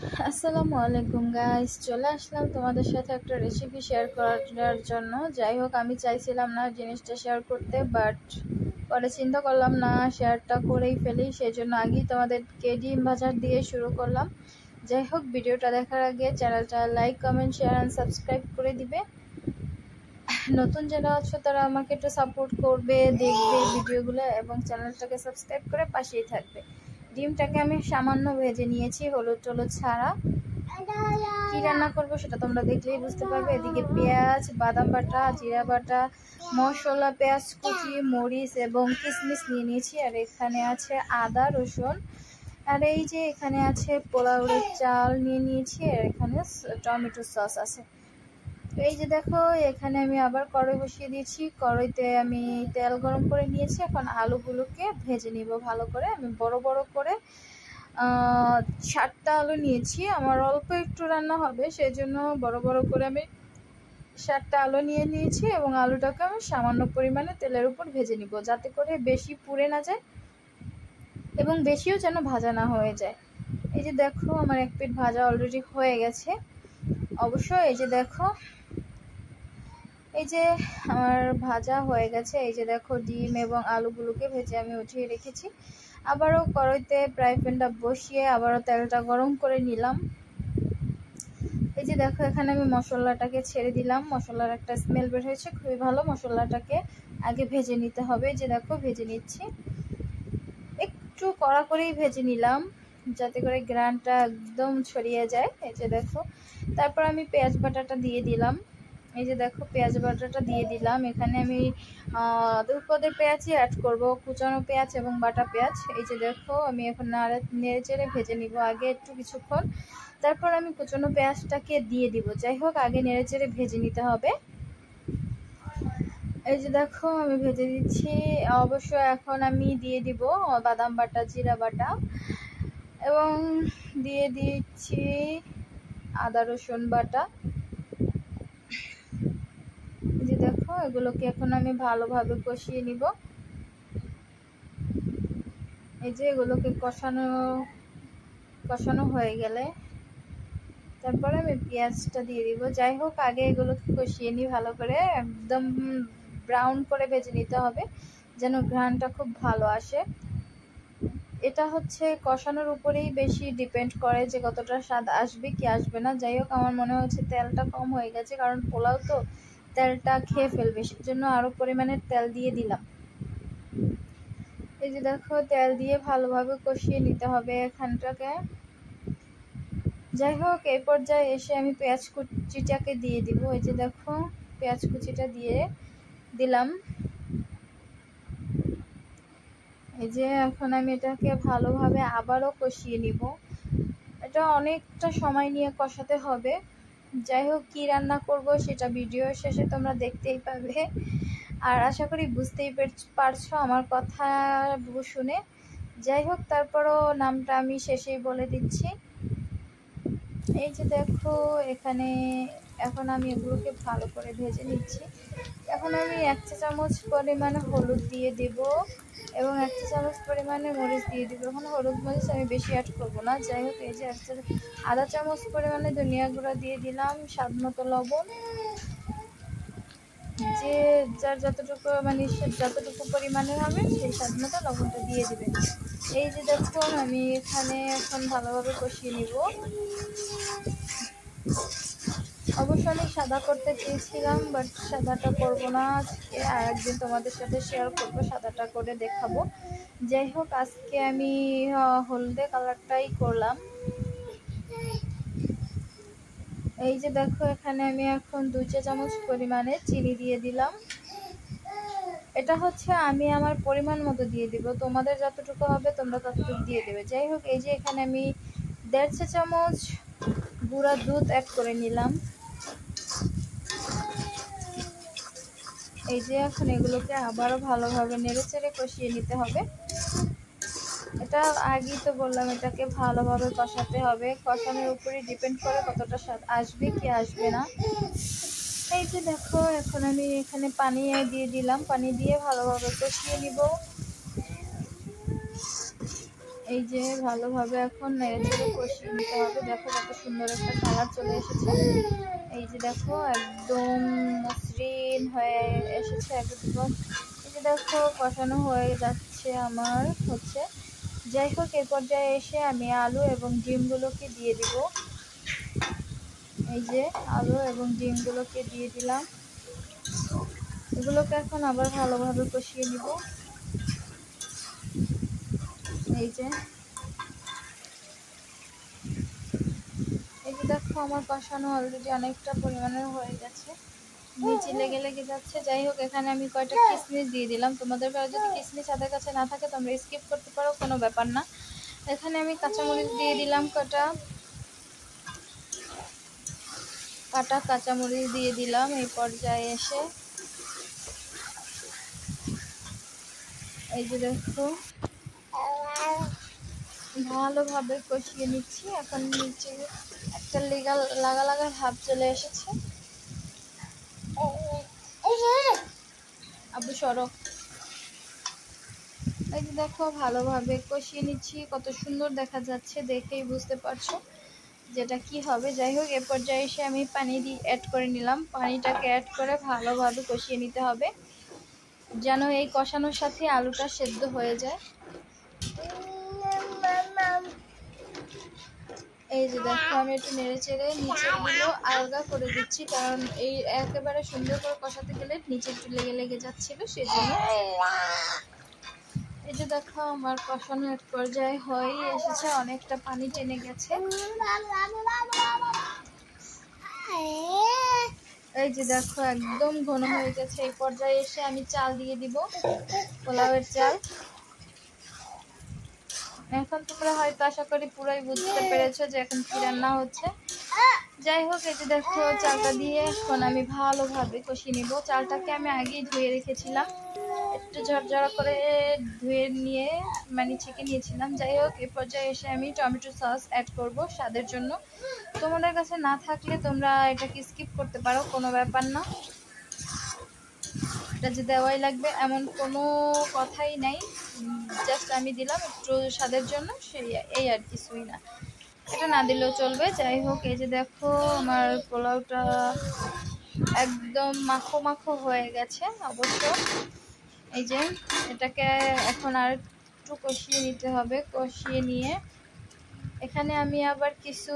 আসসালামু আলাইকুম গাইস, চলে আসলাম তোমাদের সাথে একটা রেসিপি শেয়ার করার জন্য। যাই হোক, আমি চাইছিলাম না জিনিসটা শেয়ার করতে, বাট পরে চিন্তা করলাম না শেয়ারটা করেই ফেলি, সেই জন্য আগেই তোমাদেরকে ডিম ভাজা দিয়ে শুরু করলাম। যাই হোক, ভিডিওটা দেখার আগে চ্যানেলটা like, comment, share and subscribe করে দিবে। নতুন যারা আছো তারা আমাকে একটু সাপোর্ট করবে, দেখবে ভিডিওগুলো এবং চ্যানেলটাকে সাবস্ক্রাইব করে পাশেই থাকবে। ডিমটাকে আমি সামান্য ভেজে নিয়েছি, হলুদ টলুদ ছাড়া। কি রান্না করবো সেটা তোমরা দেখলেই বুঝতে পারবে। এদিকে পেঁয়াজ, বাদাম বাটা, জিরা বাটা, মশলা, পেঁয়াজ কুচি, মরিচ এবং কিশমিশ নিয়ে নিয়েছি। আর এখানে আছে আদা, রসুন, আর এই যে এখানে আছে পোলাওয়ের চাল নিয়ে নিয়েছি। আর এখানে টমেটো সস আছে। তো এই যে দেখো, এখানে আমি আবার কড়াই বসিয়ে দিয়েছি। কড়াইতে আমি তেল গরম করে নিয়েছি। এখন আলুগুলোকে ভেজে নিব ভালো করে। আমি বড় বড় করে 7টা আলু নিয়েছি। আমার অল্প একটু রান্না হবে, সেই জন্য বড় বড় করে আমি 7টা আলু নিয়ে নিয়েছি এবং আলুটাকে আমি সামান্য পরিমাণে তেলের উপর ভেজে নিব, যাতে করে বেশি পুড়ে না যায় এবং বেশিও যেন ভাজা না হয়ে যায়। এই যে দেখো, আমার এক পিঠ ভাজা অলরেডি হয়ে গেছে। অবশ্য এই যে দেখো, এই যে আমার ভাজা হয়ে গেছে। এই যে দেখো, ডিম এবং আলুগুলোকে ভেজে আমি উঠিয়ে রেখেছি। আবারও কড়াইতে ফ্রাই প্যানটা বসিয়ে আবারও তেলটা গরম করে নিলাম। এই যে দেখো, এখানে আমি মশলাটাকে ছেড়ে দিলাম। মশলার একটা স্মেল বের হয়েছে, খুবই ভালো। মশলাটাকে আগে ভেজে নিতে হবে। এই যে দেখো, ভেজে নিচ্ছি, একটু কড়া করেই ভেজে নিলাম, যাতে করে গ্রানটা একদম ছড়িয়ে যায়। এই যে দেখো, তারপর আমি পেঁয়াজ বাটাটা দিয়ে দিলাম। এই যে দেখো, পেঁয়াজ বাটাটা দিয়ে দিলাম। এখানে আমি 2 পদের পেঁয়াজই অ্যাড করব, কুচানো পেঁয়াজ এবং বাটা পেঁয়াজ। এই যে দেখো, আমি এখন নেড়ে চেড়ে ভেজে নিব আগে একটু কিছুক্ষণ, তারপর আমি কুচানো পেঁয়াজটাকে দিয়ে দিব। যাই হোক, আগে নেড়ে চেড়ে ভেজে নিতে হবে। এই যে দেখো, আমি ভেজে দিচ্ছি। অবশ্য এখন আমি দিয়ে দিব বাদাম বাটা, জিরা বাটা এবং দিয়ে দিচ্ছি আদা রসুন বাটা। এই যে দেখো, এগুলোকে এখন আমি ভালোভাবে কষিয়ে নিব। এই যে এগুলোকে কষানো হয়ে গেলে তারপরে আমি পেঁয়াজটা দিয়ে দিব। যাই হোক, আগে এগুলোকে কষিয়ে নিই ভালো করে, একদম ব্রাউন করে ভেজে নিতে হবে, যেন ঘ্রাণটা খুব ভালো আসে। এটা হচ্ছে কষানোর উপরেই বেশি ডিপেন্ড করে যে কতটা স্বাদ আসবে কি আসবে না। যাই হোক, আমার মনে হচ্ছে তেলটা কম হয়ে গেছে, কারণ পোলাও তো তেলটা খেয়ে ফেলবে, সেজন্য আরো পরিমাণে তেল দিয়ে দিলাম। এই যে দেখো, তেল দিয়ে ভালোভাবে কষিয়ে নিতে হবে এখানটাকে। যাই হোক, এই পর্যায়ে এসে আমি পেঁয়াজ কুচিটাকে দিয়ে দিব। এই যে দেখো, পেঁয়াজ কুচিটা দিয়ে দিলাম। এই যে এখন আমি এটাকে ভালোভাবে আবারও কষিয়ে নিব। এটা অনেকটা সময় নিয়ে কষাতে হবে। যাই হোক, কি রান্না করব সেটা ভিডিও শেষে তোমরা দেখতেই পাবে, আর আশা করি বুঝতেই পারছো আমার কথা শুনে। যাই হোক, তারপরও নামটা আমি শেষেই বলে দিচ্ছি। এই যে দেখো, এখন আমি এগুলোকে ভালো করে ভেজে নিচ্ছি। এখন আমি 1 চা চামচ পরিমাণে হলুদ দিয়ে দেব এবং 1 চা চামচ পরিমাণে মরিচ দিয়ে দিব। এখন হলুদ মরিচ আমি বেশি অ্যাড করবো না। যাই হোক, এই যে আধা চামচ পরিমাণে ধনিয়া গুঁড়া দিয়ে দিলাম, স্বাদ মতো লবণ। যে যার যতটুকু পরিমাণে হবে সেই স্বাদ মতো লবণটা দিয়ে দিবেন। এই যে দেখুন, আমি এখানে এখন ভালোভাবে কষিয়ে নিব। অবশ্য আমি সাদা করতে চেয়েছিলাম, বাট সাদাটা করব না আজকে, আর একদিন তোমাদের সাথে শেয়ার করবো, সাদাটা করে দেখাবো। যাই হোক, আজকে আমি হলদে কালারটাই করলাম। এই যে দেখো, এখানে আমি এখন 2 চা চামচ পরিমাণে চিনি দিয়ে দিলাম। এটা হচ্ছে আমি আমার পরিমাণ মতো দিয়ে দিব, তোমাদের যতটুকু হবে তোমরা ততটুকু দিয়ে দেবে। যাই হোক, এই যে এখানে আমি 1.5 চা চামচ গুঁড়া দুধ অ্যাড করে নিলাম। এই যে এখন এগুলোকে আবারও ভালোভাবে নেড়েচেড়ে কষিয়ে নিতে হবে। এটা আগেই তো বললাম, এটাকে ভালোভাবে কষাতে হবে। কষানোর উপরে ডিপেন্ড করে কতটা স্বাদ আসবে কি আসবে না। এই যে দেখো, এখন আমি এখানে পানি দিয়ে দিলাম। পানি দিয়ে ভালোভাবে কষিয়ে নিব। এই যে ভালোভাবে এখন নেড়েচেড়ে কষিয়ে নিতে হবে। দেখো কত সুন্দর একটা কালার চলে এসেছে। এই যে দেখো একদম মসৃণ হয়ে এসেছে একদম। এই যে দেখো কষানো হয়ে যাচ্ছে আমার হচ্ছে। যাই হোক, এই পর্যায়ে এসে আমি আলু এবং ডিমগুলোকে দিয়ে দিব। এই যে আলু এবং ডিমগুলোকে দিয়ে দিলাম। এগুলোকে এখন আবার ভালোভাবে কষিয়ে নিব। এই যে দেখো আমার কষানো অলরেডি অনেকটা পরিমাণের হয়ে গেছে, নিচে লেগে লেগে যাচ্ছে। যাই হোক, এখানে আমি কয়টা কিশমিশ দিয়ে দিলাম। তোমাদের কাছে যদি কিশমিশ হাতের কাছে না থাকে তোমরা স্কিপ করতে পারো, কোনো ব্যাপার না। এখানে আমি কাঁচামরিচ দিয়ে দিলাম, কাটা কাঁচামরিচ দিয়ে দিলাম। এই পর্যায়ে এসে এই যে দেখো ভালোভাবে কষিয়ে নিচ্ছি। এখন নিচে একটা লাগা লাগা ভাব চলে এসেছে। আবু সরো। এই যে দেখো ভালোভাবে কষিয়ে নিচ্ছি, কত সুন্দর দেখা যাচ্ছে, দেখেই বুঝতে পারছো যেটা কি হবে। যাই হোক, এ পর্যায়ে এসে আমি পানি অ্যাড করে নিলাম। পানিটাকে অ্যাড করে ভালোভাবে কষিয়ে নিতে হবে যেন এই কষানোর সাথে আলুটা সেদ্ধ হয়ে যায়। এই যে দেখো আমি একটু নেড়ে চেড়ে নিচেরগুলো আলগা করে দিচ্ছি, কারণ এই একেবারে সুন্দর করে কষাতে গেলে নিচে একটু লেগে লেগে যাচ্ছিল, সেজন্য। এই যে দেখো আমার কষানো এক পর্যায়ে হয়ে এসেছে, অনেকটা পানি টেনে গেছে। এই যে দেখো একদম ঘন হয়ে গেছে। এই পর্যায়ে এসে আমি চাল দিয়ে দিব, পোলাওয়ের চাল। এখন তোমরা হয়তো আশা করি পুরাই বুঝতে পেরেছো যে এখন কি রান্না হচ্ছে। যাই হোক, এই যে দেখো চালটা দিয়ে এখন আমি ভালোভাবে কষিয়ে নিব। চালটাকে আমি আগেই ধুয়ে রেখেছিলাম, একটু ঝরঝরা করে ধুয়ে নিয়ে মানে ছেঁকে নিয়েছিলাম। যাই হোক, এই পর্যায়ে এসে আমি টমেটো সস অ্যাড করব স্বাদের জন্য। তোমাদের কাছে না থাকলে তোমরা এটাকে স্কিপ করতে পারো, কোনো ব্যাপার না। এটা যে দেওয়াই লাগবে এমন কোনো কথাই নাই, জাস্ট আমি দিলাম একটু স্বাদের জন্য, এই আর কিছুই না, এটা না দিলেও চলবে। যাই হোক, এই যে দেখো আমার পোলাওটা একদম মাখো মাখো হয়ে গেছে অবশ্য। এই যে এটাকে এখন আর একটু কষিয়ে নিতে হবে। কষিয়ে নিয়ে এখানে আমি আবার কিছু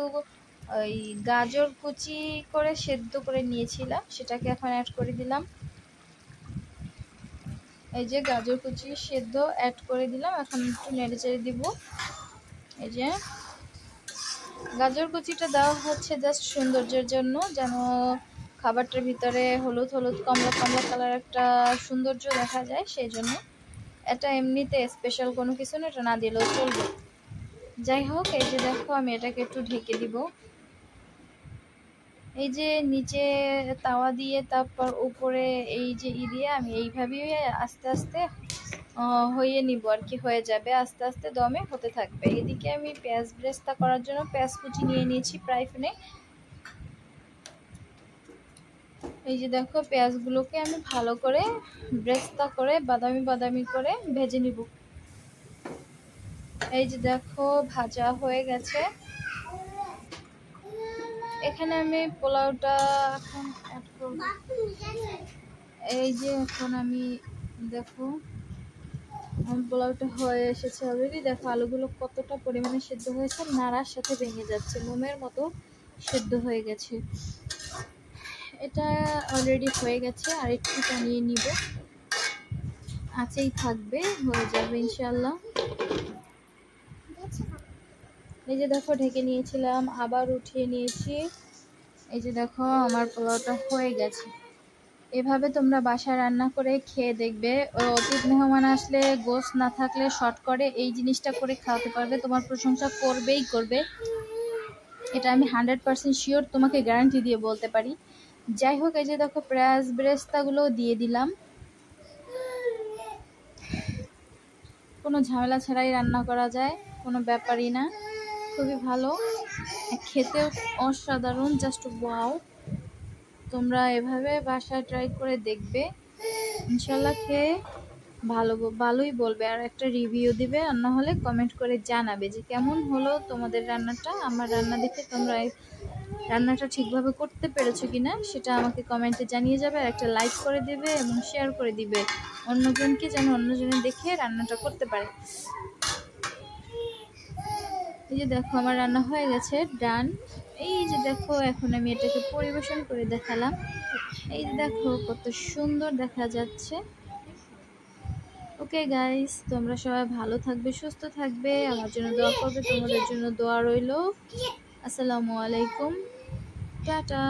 ওই গাজর কুচি করে সেদ্ধ করে নিয়েছিলাম, সেটাকে এখন অ্যাড করে দিলাম। এই যে গাজর কুচি সেদ্ধ অ্যাড করে দিলাম, এখন একটু নেড়ে চেড়ে দিব। এই যে গাজর কুচিটা দেওয়া হচ্ছে জাস্ট সৌন্দর্যের জন্য, যেন খাবারটার ভিতরে হলুদ হলুদ কমলা কমলা কালার একটা সৌন্দর্য দেখা যায়, সেই জন্য। এটা এমনিতে স্পেশাল কোনো কিছু না, এটা না দিলেও চলবে। যাই হোক, এই যে দেখো আমি এটাকে একটু ঢেকে দিব। এই যে নিচে তাওয়া দিয়ে তারপর উপরে এই যে দিয়ে আমি এইভাবেই আস্তে আস্তে হয়ে নিব আর কি, হয়ে যাবে আস্তে আস্তে, দমে হতে থাকবে। এদিকে আমি পেঁয়াজ ব্রেস্তা করার জন্য পেঁয়াজ কুচি নিয়ে নিয়েছি ফ্রাই প্যানে। এই যে দেখো পেঁয়াজগুলোকে আমি ভালো করে ব্রেস্তা করে বাদামি বাদামি করে ভেজে নিব। এই যে দেখো ভাজা হয়ে গেছে। এখানে আমি পোলাওটা এখন অ্যাড করব। এই যে এখন আমি দেখো পোলাওটা হয়ে এসেছে অলরেডি। দেখো আলুগুলো কতটা পরিমাণে সেদ্ধ হয়েছে, নাড়ার সাথে ভেঙে যাচ্ছে, মোমের মতো সেদ্ধ হয়ে গেছে। এটা অলরেডি হয়ে গেছে, আর একটু টানিয়ে নিব, আঁচেই থাকবে, হয়ে যাবে ইনশাল্লাহ। এই যে দেখো ঢেকে নিয়েছিলাম, আবার উঠিয়ে নিয়েছি। এই যে দেখো আমার পোলাওটা হয়ে গেছে। এভাবে তোমরা বাসায় রান্না করে খেয়ে দেখবে। অতিথি মেহমান আসলে গোশত না থাকলে শর্ট করে এই জিনিসটা করে খাওয়াতে পারবে, তোমার প্রশংসা করবেই করবে। এটা আমি 100% শিওর, তোমাকে গ্যারান্টি দিয়ে বলতে পারি। যাই হোক, এই যে দেখো পেঁয়াজ ব্রেস্তাগুলো দিয়ে দিলাম। কোনো ঝামেলা ছাড়াই রান্না করা যায়, কোনো ব্যাপারই না, খুবই ভালো, খেতেও অসাধারণ, জাস্ট ওয়াও। তোমরা এভাবে বাসায় ট্রাই করে দেখবে, ইনশাল্লাহ খেয়ে ভালোই বলবে আর একটা রিভিউ দিবে, আর না হলে কমেন্ট করে জানাবে যে কেমন হলো তোমাদের রান্নাটা। আমার রান্না দেখে তোমরা রান্নাটা ঠিকভাবে করতে পেরেছো কিনা সেটা আমাকে কমেন্টে জানিয়ে যাবে, আর একটা লাইক করে দিবে এবং শেয়ার করে দিবে অন্যজনকে, যেন অন্যজনে দেখে রান্নাটা করতে পারে। এই যে দেখো আমার রান্না হয়ে গেছে, ডান। এই যে দেখো এখন আমি এটাকে পরিবেশন করে দেখালাম। এই যে দেখো কত সুন্দর দেখা যাচ্ছে। ওকে গাইস, তোমরা সবাই ভালো থাকবে, সুস্থ থাকবে, আমার জন্য দোয়া করবে, তোমাদের জন্য দোয়া রইলো। আসসালামু আলাইকুম, টাটা।